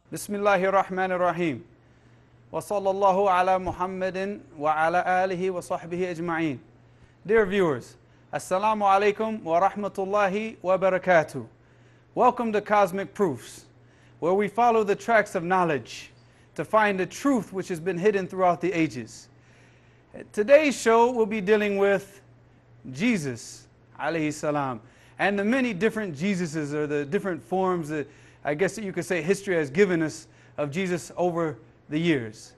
Bismillahir Rahmanir Rahim. Wa sallallahu ala Muhammadin wa ala alihi wa sahbihi ajma'een. Dear viewers, Assalamu alaikum wa rahmatullahi wa barakatuh. Welcome to Cosmic Proofs, where we follow the tracks of knowledge to find the truth which has been hidden throughout the ages. Today's show will be dealing with Jesus, alayhi salam, and the many different Jesuses, or the different forms that I guess that you could say history has given us of Jesus over the years.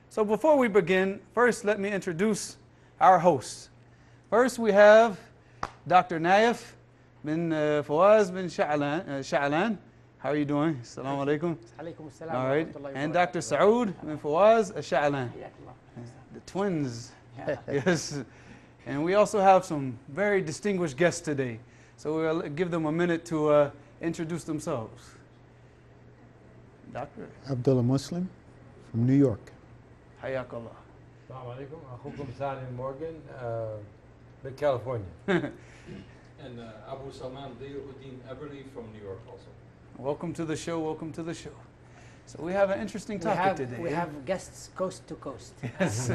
So before we begin, first let me introduce our hosts. First we have Dr. Nayef bin Fawaz bin Shaian. How are you doing? Assalamu alaikum. All right. And Dr. Saoud bin Fawaz Al Shaaian. The twins. Yes. And we also have some very distinguished guests today. So we'll give them a minute to introduce themselves. Doctor. Abdullah Muslim from New York. Hayakallah. Assalamu alaikum. Akhukum Salim Morgan, in California. And Abu Salman Diyuddin Eberly from New York also. Welcome to the show, welcome to the show. So we have an interesting topic today. We have guests coast to coast. Yes.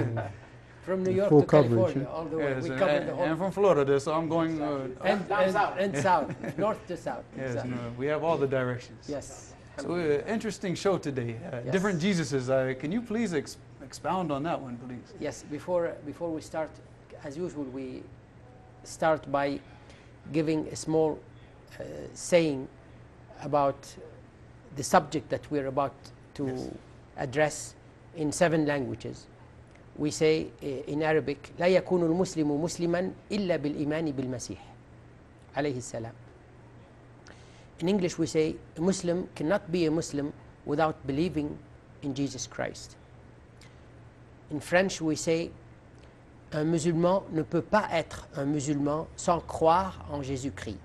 From New York Full to coverage, California, all the way. Yes, We cover the whole. and from Florida, so I'm going And south, north to south. yes, Exactly. no, we have all the directions. Yes. So interesting show today. Yes. Different Jesuses. Can you please expound on that one, please? Yes. Before we start, as usual, we start by giving a small saying about the subject that we're about to address in 7 languages. We say in Arabic, لا يكون المسلم مسلما إلا بالإيمان بالمسيح عليه السلام. In English we say a Muslim cannot be a Muslim without believing in Jesus Christ. In French we say un musulman ne peut pas être un musulman sans croire en Jésus-Christ.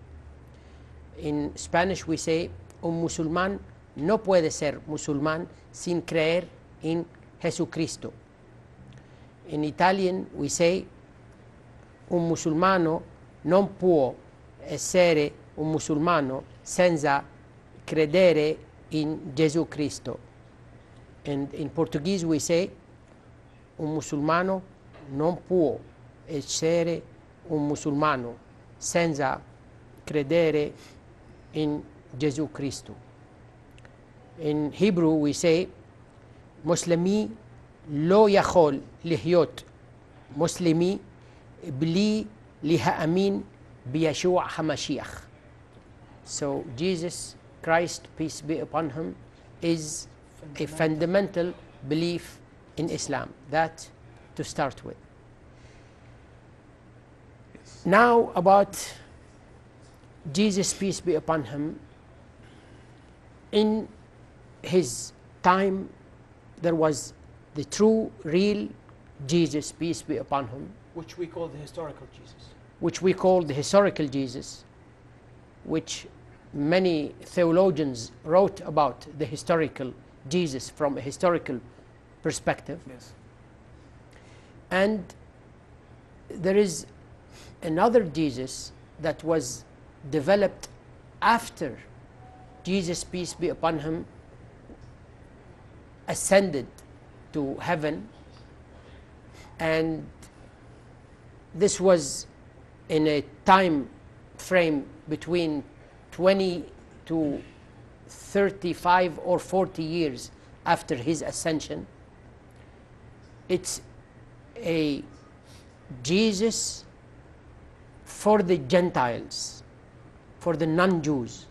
In Spanish we say un musulmán no puede ser musulmán sin creer en Jesucristo. In Italian we say un musulmano non può essere un musulmano senza credere in Gesù Cristo. And in Portuguese we say un musulmano non può essere un musulmano senza credere in Gesù Cristo. In Hebrew we say مسلمي לא יכול להיות מוסלמי בלי להאמין בישוע המשיח. So Jesus Christ, peace be upon him, is a fundamental belief in Islam. That to start with. Now about Jesus, peace be upon him. In his time there was the true, real Jesus, peace be upon him, which we call the historical Jesus. which we call the historical Jesus, which many theologians wrote about the historical Jesus from a historical perspective. Yes. And there is another Jesus that was developed after Jesus, peace be upon him, ascended to heaven, and this was in a time frame between 20 to 35 or 40 years after his ascension. It's a Jesus for the Gentiles, for the non-Jews,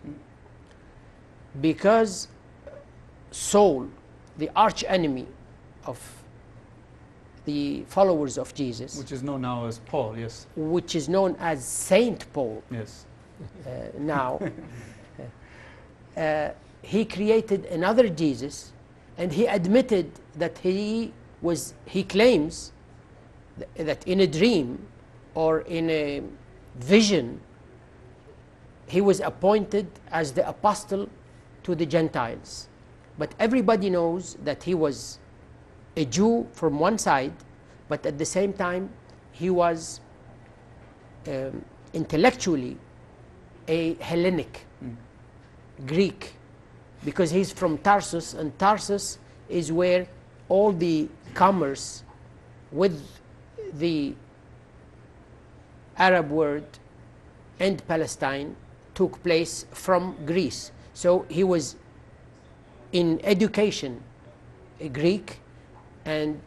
because Saul, the arch enemy of the followers of Jesus, Which is known now as Paul, yes. which is known as Saint Paul Yes. now, he created another Jesus, and he admitted that he claims that in a dream or in a vision he was appointed as the apostle to the Gentiles. But everybody knows that he was a Jew from one side, but at the same time he was intellectually a Hellenic, Greek because he's from Tarsus, and Tarsus is where all the commerce with the Arab world and Palestine took place from Greece. So he was in education a Greek, and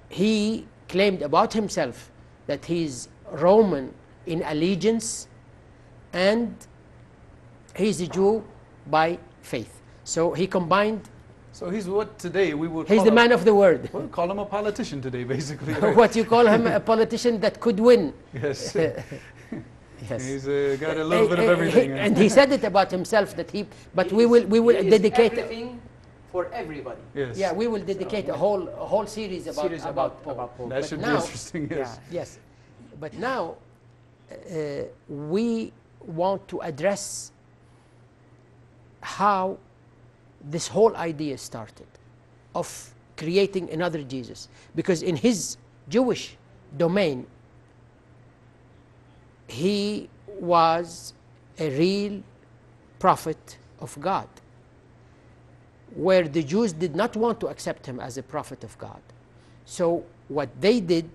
he claimed about himself that he's Roman in allegiance and he's a Jew by faith. So he combined. So he's what today we would He's call the man of the word. We'll call him a politician today, basically. Right? What you call him, a politician that could win. Yes. Yes. He's got a little bit of everything. And he said it about himself that he. But we will He is dedicate. everything for everybody. Yes. Yeah, we will dedicate a whole series about Paul. Paul. That But should be now- interesting. Yes. Yes, but now we want to address how this whole idea started of creating another Jesus, because in his Jewish domain he was a real prophet of God, where the Jews did not want to accept him as a prophet of God. So what they did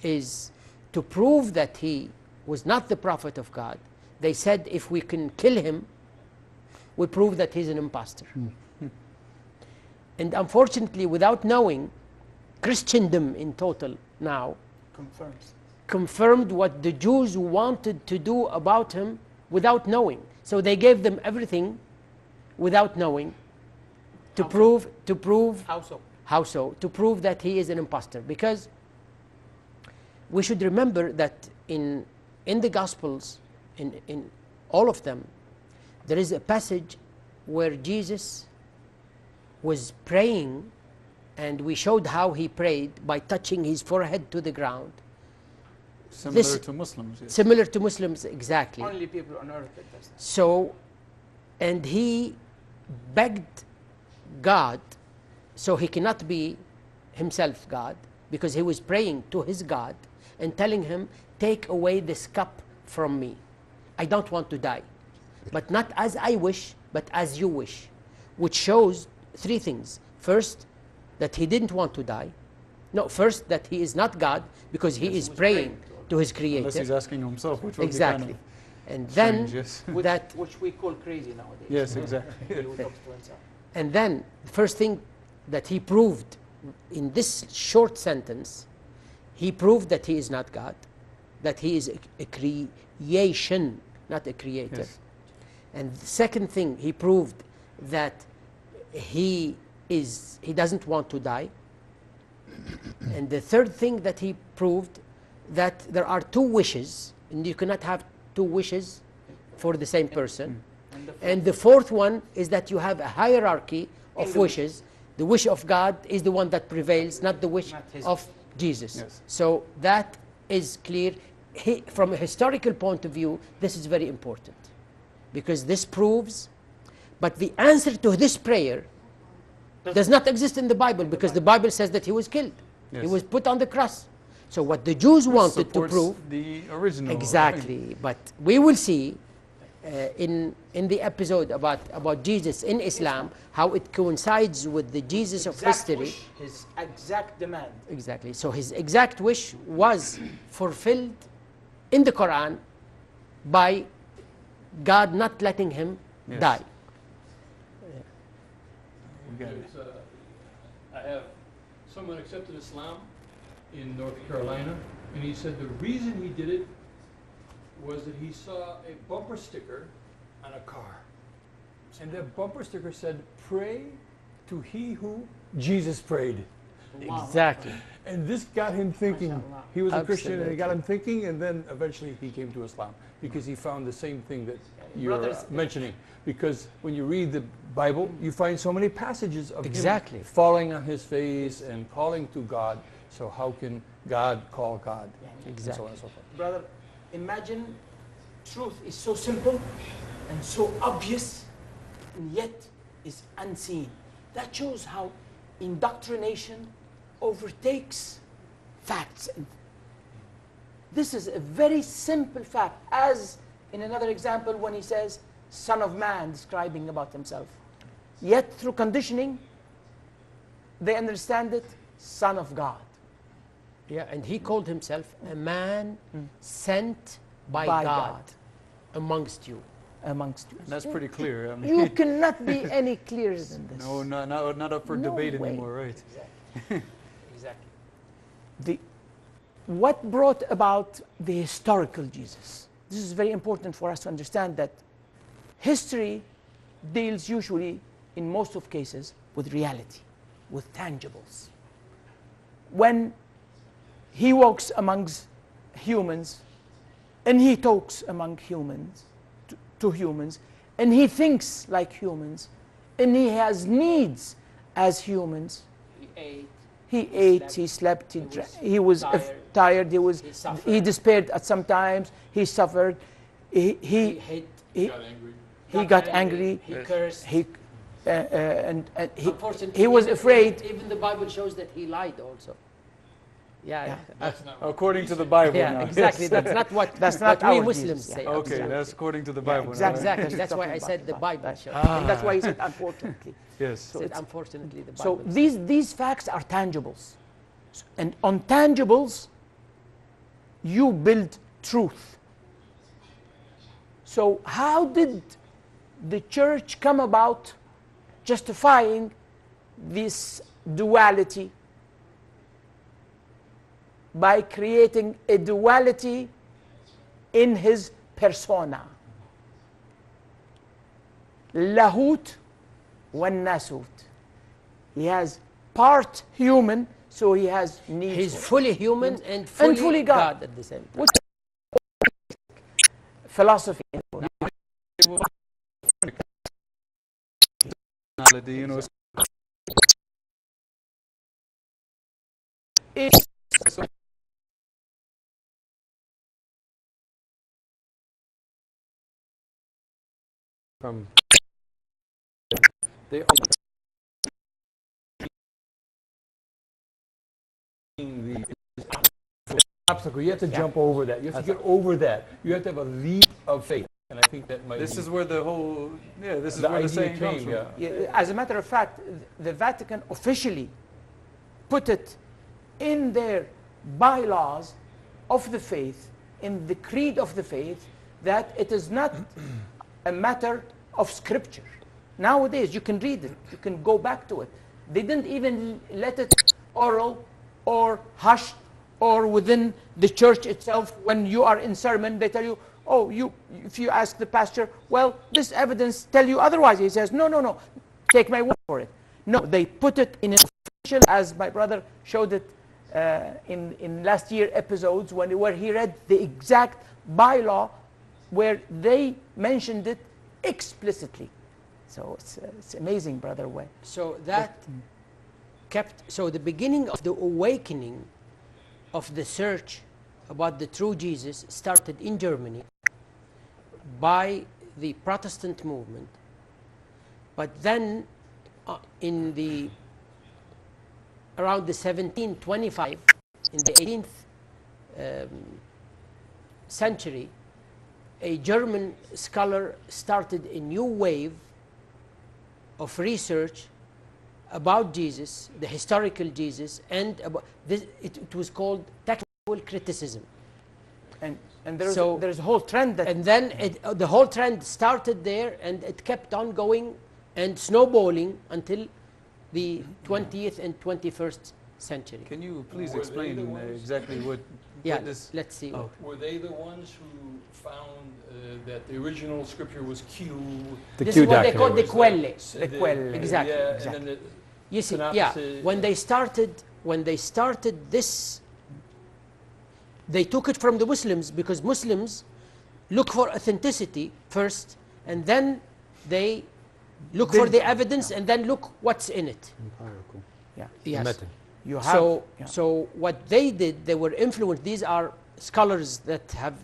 is, to prove that he was not the prophet of God, they said, if we can kill him, we prove that he's an impostor. And unfortunately, without knowing, Christendom in total now confirmed what the Jews wanted to do about him without knowing. So they gave them everything without knowing to prove How so? to prove that he is an impostor. Because we should remember that in the Gospels, in all of them, there is a passage where Jesus was praying, and we showed how he prayed by touching his forehead to the ground. Similar to Muslims. Yes. Similar to Muslims, exactly. Only people on earth that does that. So, and he begged God, so he cannot be himself God, because he was praying to his God and telling him, take away this cup from me. I don't want to die, but not as I wish, but as you wish, which shows three things. First, that he didn't want to die. No, first, that he is not God, because he is praying to his Creator. Unless he's asking himself, which would Exactly. be kind And of then strange, yes. Which we call crazy nowadays. Yes, exactly. He would talk to himself. And then the first thing that he proved in this short sentence, he proved that he is not God, that he is a creation, not a creator. Yes. And the second thing, he proved that he doesn't want to die. And the third thing that he proved, that there are two wishes, and you cannot have two wishes for the same person. And the fourth one is that you have a hierarchy of wishes. The wish of God is the one that prevails, not the wish of Jesus. Yes. So that is clear. From a historical point of view, this is very important, because this proves, but the answer to this prayer does not exist in the Bible, because the Bible says that he was killed. Yes. He was put on the cross. So what the Jews wanted to Supports prove, the original. exactly, but we will see in the episode about Jesus in Islam, how it coincides with the Jesus of history. His exact demand. Exactly. So his exact wish was fulfilled in the Quran by God not letting him Yes. die. We got it. I have someone accepted Islam in North Carolina, and he said the reason he did it was that he saw a bumper sticker on a car. And that bumper sticker said, pray to he who Jesus prayed. Exactly. And this got him thinking. He was a Christian, and it got him Absolutely. thinking, and then eventually he came to Islam, because he found the same thing that you're Brothers- mentioning. Because when you read the Bible, you find so many passages of Exactly. him falling on his face and calling to God. So how can God call God? And so on and so forth. Brother, imagine truth is so simple and so obvious, and yet is unseen. That shows how indoctrination overtakes facts. This is a very simple fact. As in another example, when he says, Son of Man describing about himself. Yet through conditioning, they understand it, Son of God. Yeah, and he called himself a man sent by, By God, God. amongst you. Amongst you. And that's pretty clear. I mean, You cannot be any clearer than this. no, not up for No debate way. anymore, right? Exactly. What brought about the historical Jesus? This is very important for us to understand that history deals usually, in most of cases, with reality, with tangibles. When he walks amongst humans, and he talks among humans, to humans, and he thinks like humans, and he has needs as humans. He ate, he slept, he was tired, he despaired at some times, he suffered, he got angry, he cursed. and Unfortunately, he was even- afraid. Even the Bible shows that he lied also. Yeah. That's not According to the Bible Yeah, now. exactly. yes. That's not what, That's not what we our Muslims Jesus, say. yeah. Okay, Exactly. that's according to the Bible. now, exactly. right? Exactly. That's why Talking I said the about Bible that. shows. And that's why he said unfortunately. Yes. So Said, it's- unfortunately, the So Bible. these facts are tangibles. And on tangibles, you build truth. So how did the church come about justifying this duality? By creating a duality in his persona. Lahut wa nasut. He has part human, so he has needs. He's for- fully human and fully, God. God at the same time. Which philosophy. You know, Is From they the obstacle. You have to jump over that. You have to get over that. You have to have a leap of faith. And I think that might this be is where the whole, this is the where the idea saying comes came. from. Yeah. As a matter of fact, the Vatican officially put it in their bylaws of the faith, in the creed of the faith, that it is not a matter of scripture. Nowadays, you can read it, you can go back to it. They didn't even let it oral or hushed or within the church itself. When you are in sermon, they tell you, oh, if you ask the pastor, well, this evidence tell you otherwise. He says, no, take my word for it. No, they put it in an official, as my brother showed it in last year episodes, where he read the exact bylaw where they mentioned it explicitly. So it's amazing, brother. Way. So that kept, so the beginning of the awakening of the search about the true Jesus started in Germany by the Protestant movement. But then in the around the 1725, in the 18th century, a German scholar started a new wave of research about Jesus, the historical Jesus, and about this, it was called textual criticism. And there's, So- there's a whole trend that And then the whole trend started there, and it kept on going and snowballing until the 20th and 21st century. Can you please Were they explain the ones- exactly what Yeah, this... let's see. Oh. Were they the ones who found that the original scripture was Q? This is what they call the quelle. the quelle. Exactly, Yeah, exactly. and then You see, yeah, synopsis, when they started this, they took it from the Muslims, because Muslims look for authenticity first, and then they look for the evidence, and then look what's in it. Empirical. Yes. Method. you have. So, yeah. so what they did, they were influenced. These are scholars that have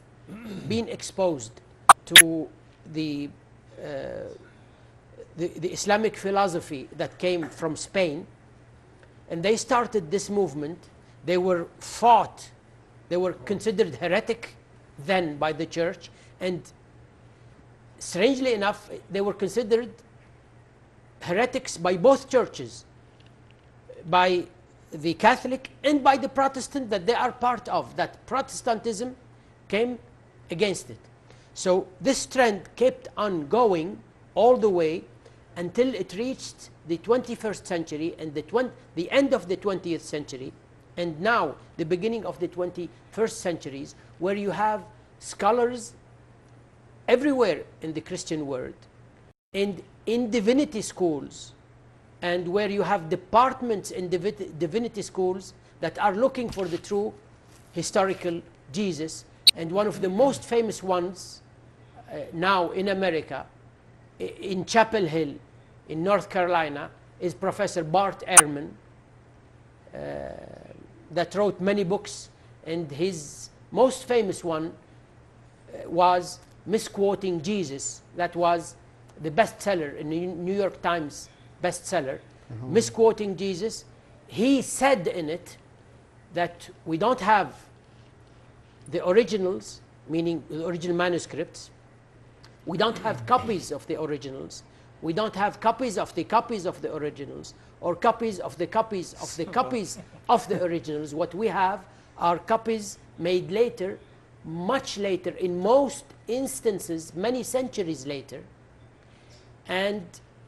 been exposed to the Islamic philosophy that came from Spain, and they started this movement. They were fought. They were considered heretic then by the church, and strangely enough, they were considered heretics by both churches, by the Catholic and by the Protestant that they are part of. That Protestantism came against it. So this trend kept on going all the way until it reached the 21st century and the end of the 20th century, and now the beginning of the 21st centuries, where you have scholars everywhere in the Christian world and in divinity schools, and where you have departments in divinity schools that are looking for the true historical Jesus. And one of the most famous ones now in America, in Chapel Hill, in North Carolina, is Professor Bart Ehrman, that wrote many books, and his most famous one was Misquoting Jesus. That was the bestseller in the New York Times bestseller. Misquoting Jesus. He said in it that we don't have the originals, meaning the original manuscripts. We don't have copies of the originals. We don't have copies of the copies of the originals, or copies of the copies of the copies of the originals. What we have are copies made later, much later, in most instances, many centuries later. And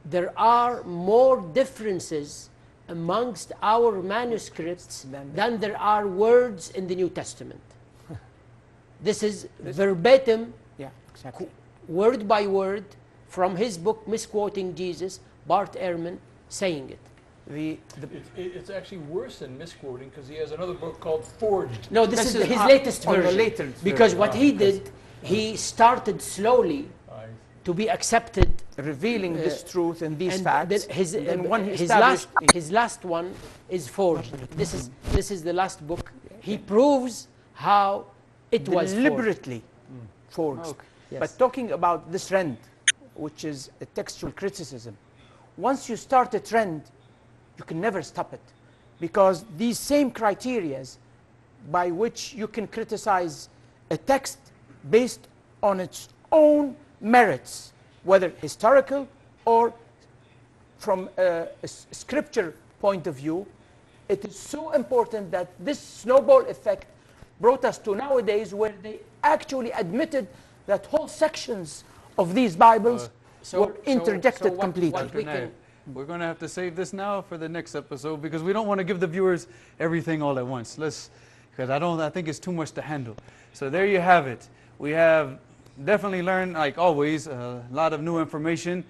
there are more differences amongst our manuscripts than there are words in the New Testament. This is verbatim, Yeah, exactly. word by word, from his book, Misquoting Jesus, Bart Ehrman saying it. It's actually worse than misquoting, because he has another book called Forged. No, this is his latest on the version. latest Because version. what he did, he started slowly to be accepted. Revealing this truth and these And facts. then and when he his established last one is forged. This is the last book. He proves how it was forged. deliberately forged. Okay. Yes. But talking about this trend, which is a textual criticism, once you start a trend, you can never stop it, because these same criterias by which you can criticize a text based on its own merits, whether historical or from a scripture point of view, it is so important that this snowball effect brought us to nowadays, where they actually admitted that whole sections of these Bibles were interjected completely. what we can, We're going to have to save this now for the next episode, because we don't want to give the viewers everything all at once. Because I think it's too much to handle. So there you have it. We have definitely learned, like always, a lot of new information.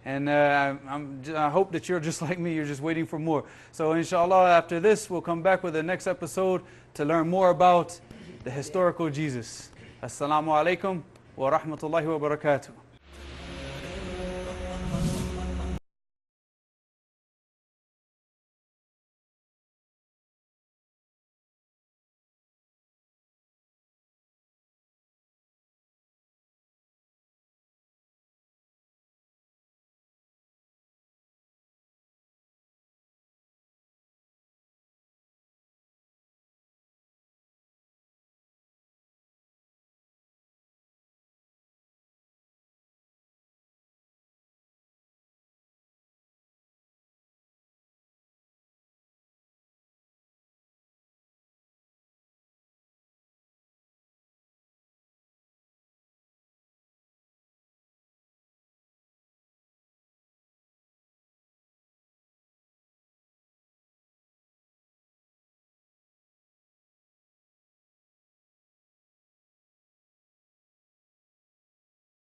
And I hope that you're just like me, you're just waiting for more. So inshallah, after this, we'll come back with the next episode to learn more about the historical Jesus. Assalamu alaikum wa rahmatullahi wa barakatuh.